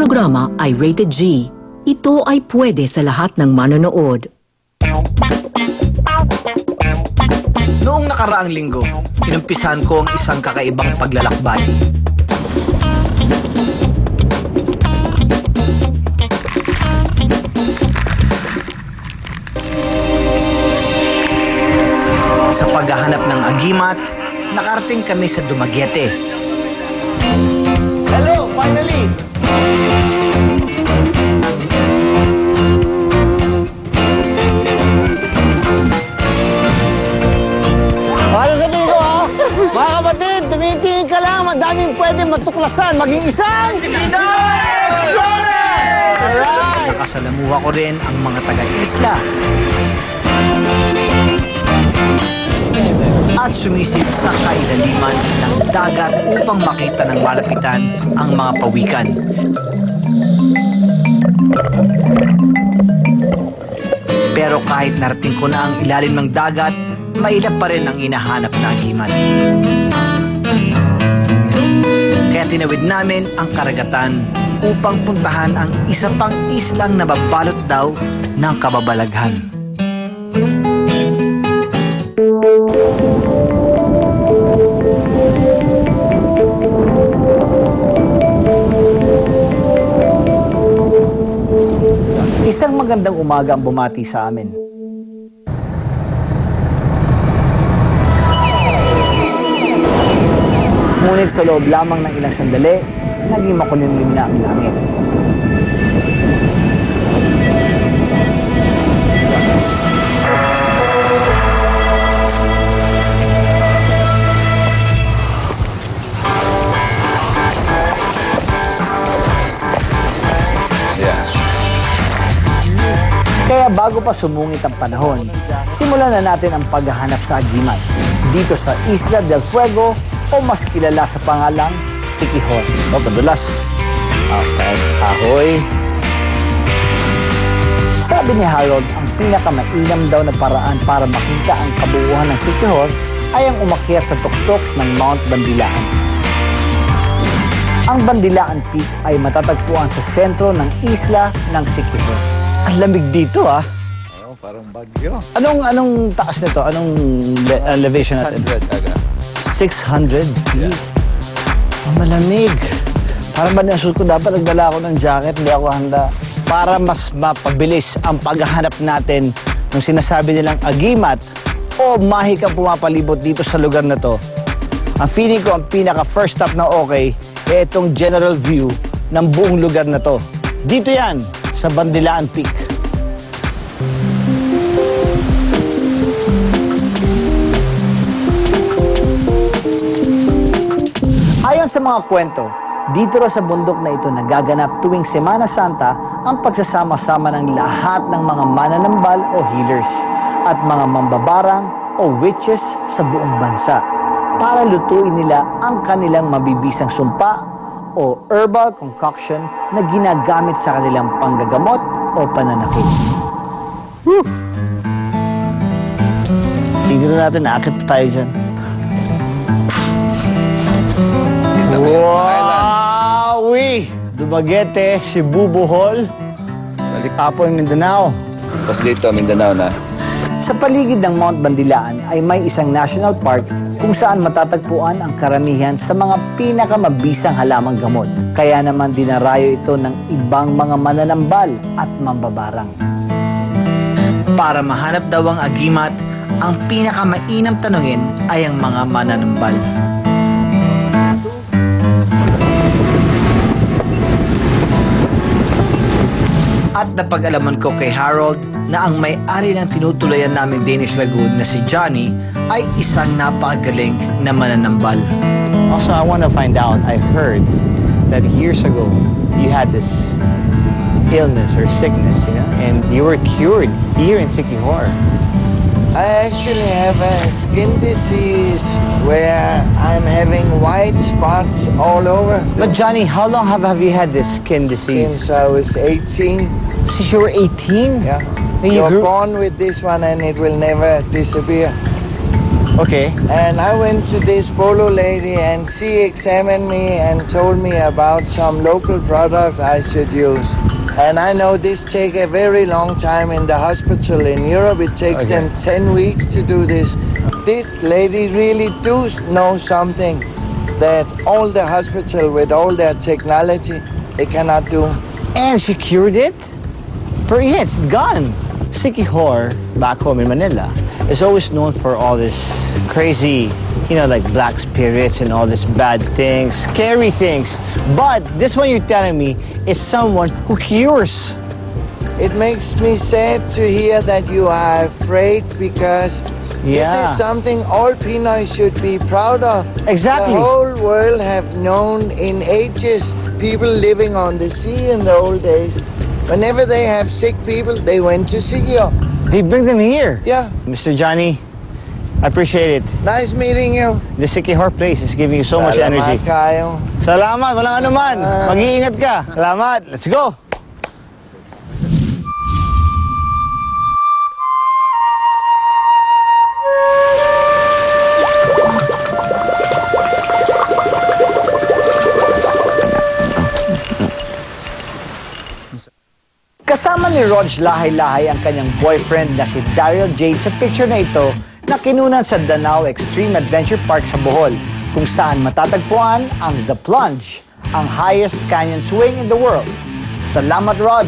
programa ay rated G. Ito ay pwede sa lahat ng manonood. Noong nakaraang linggo, inumpisahan ko ang isang kakaibang paglalakbay. Sa paghahanap ng agimat, nakarating kami sa Dumaguete. Hello, finally! Para sabihin ko ha, mga kapatid, tumitingin ka lang, madaming pwede matuklasan, maging isang Explorer! Alright! Nakasalamuha ko rin ang mga taga-isla. At sumisid sa kailaliman ng dagat upang makita ng malapitan ang mga pawikan. Pero kahit narating ko na ang ilalim ng dagat, mailap pa rin ang inahanap na agimat. Kaya tinawid namin ang karagatan upang puntahan ang isa pang islang nababalot daw ng kababalaghan. Isang magandang umaga ang bumati sa amin. Ngunit sa loob lamang ng ilang sandali, naging makulimlim na ang langit. Kaya bago pa sumungit ang panahon, simulan na natin ang paghahanap sa agimat dito sa Isla del Fuego o mas kilala sa pangalang Siquijor. Padulas. Okay, ahoy. Sabi ni Harold, ang pinakamainam daw na paraan para makita ang kabuuan ng Siquijor ay ang umakyat sa tuktok ng Mount Bandilaan. Ang Bandilaan Peak ay matatagpuan sa sentro ng isla ng Siquijor. Ang lamig dito ah. Oo, parang bagyo. Anong taas nito? Anong elevation natin? 600 aga. 600 feet. Ang malamig. Parang ba nasuot ko dapat nagdala ako ng jacket, hindi ako handa. Para mas mapabilis ang paghahanap natin ng sinasabi nilang agimat o mahikang pumapalibot dito sa lugar na to. Ang feeling ko ang pinaka first stop na okay ay itong general view ng buong lugar na to. Dito yan, sa Bandilaan Peak. Ayon sa mga kwento, dito raw sa bundok na ito nagaganap tuwing Semana Santa ang pagsasama-sama ng lahat ng mga mananambal o healers at mga mambabarang o witches sa buong bansa para lutuin nila ang kanilang mabibisang sumpa o herbal concoction na ginagamit sa kanilang panggagamot o pananakit. Tignan natin, akit tayo dyan. Wow! Dumaguete, Cebu, Bohol, Apoy, Mindanao. Tapos dito, Mindanao na. Sa paligid ng Mount Bandilaan ay may isang national park kung saan matatagpuan ang karamihan sa mga pinakamabisang halamang gamot. Kaya naman dinarayo ito ng ibang mga mananambal at mambabarang. Para mahanap daw ang agimat, ang pinakamainam tanungin ay ang mga mananambal. At napag-alaman ko kay Harold na ang may-ari ng tinutulayan naming Danish Lagoon na si Johnny ay isang napakagaling na mananambal. Also, I want to find out, I heard that years ago, you had this illness or sickness, you know, and you were cured here in Siquijor. I actually have a skin disease where I'm having white spots all over. But Johnny, how long have you had this skin disease? Since I was 18. Since you were 18? Yeah. And you You're grew... born with this one and it will never disappear. Okay. And I went to this polo lady and she examined me and told me about some local product I should use. And I know this take a very long time in the hospital in Europe. It takes Okay. them 10 weeks to do this. This lady really does know something that all the hospital with all their technology, they cannot do. And she cured it? But yeah, it's gone. Sikihor, back home in Manila, is always known for all this crazy, you know, like black spirits and all this bad things, scary things. But this one you're telling me is someone who cures. It makes me sad to hear that you are afraid because this Yeah. is something all Pinoy should be proud of. Exactly. The whole world have known in ages people living on the sea in the old days. Whenever they have sick people, they went to Sikihor. They bring them here. Yeah, Mr. Johnny, I appreciate it. nice meeting you. The Sikihor place is giving you so much energy. Salamat kayo. Salamat, walang anuman. Mag-iingat ka. Salamat. Let's go. Kasama ni Rog lahay-lahay ang kanyang boyfriend na si Daryl Jade sa picture na ito na kinunan sa Danao Extreme Adventure Park sa Bohol, kung saan matatagpuan ang The Plunge, ang highest canyon swing in the world. Salamat, Rog!